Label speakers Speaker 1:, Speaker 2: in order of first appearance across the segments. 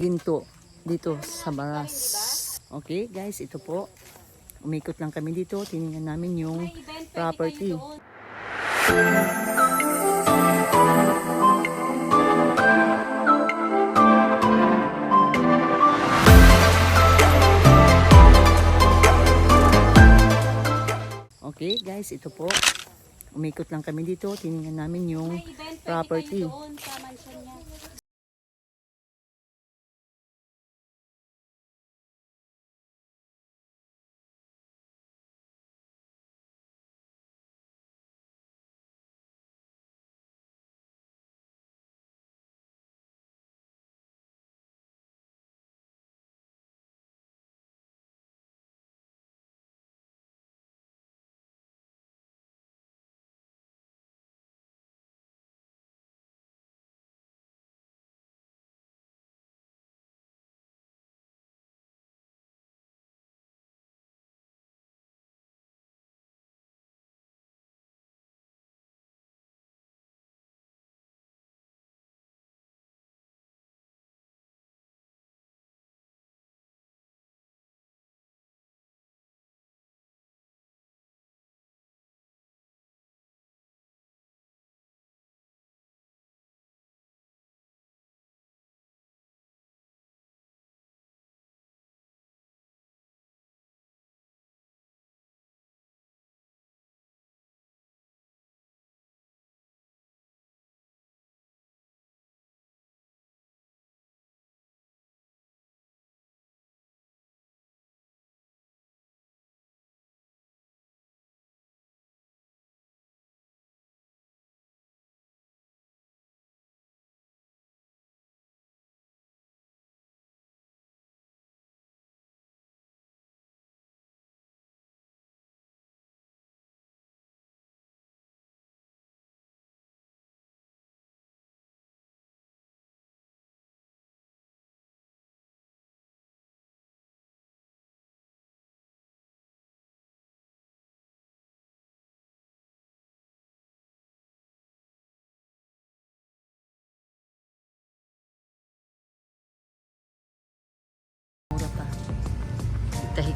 Speaker 1: Ginto dito sa Baras. Okay guys, ito po. Umikot lang kami dito. Tinignan namin yung property. Okay guys, ito po. Umikot lang kami dito. Tinignan namin yung property.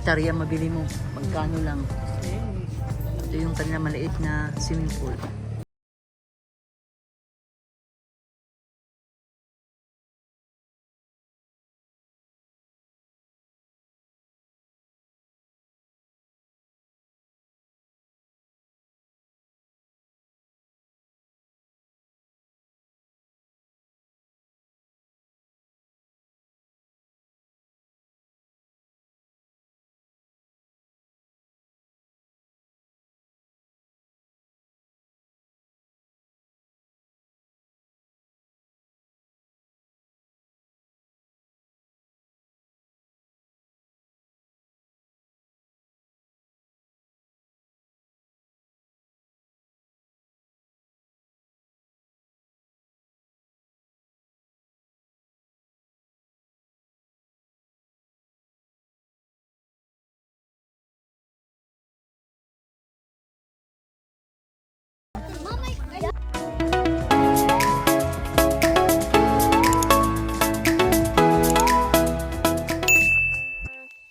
Speaker 1: Hektarya mabili mo, magkano lang. Ito yung kanila maliit na swimming pool.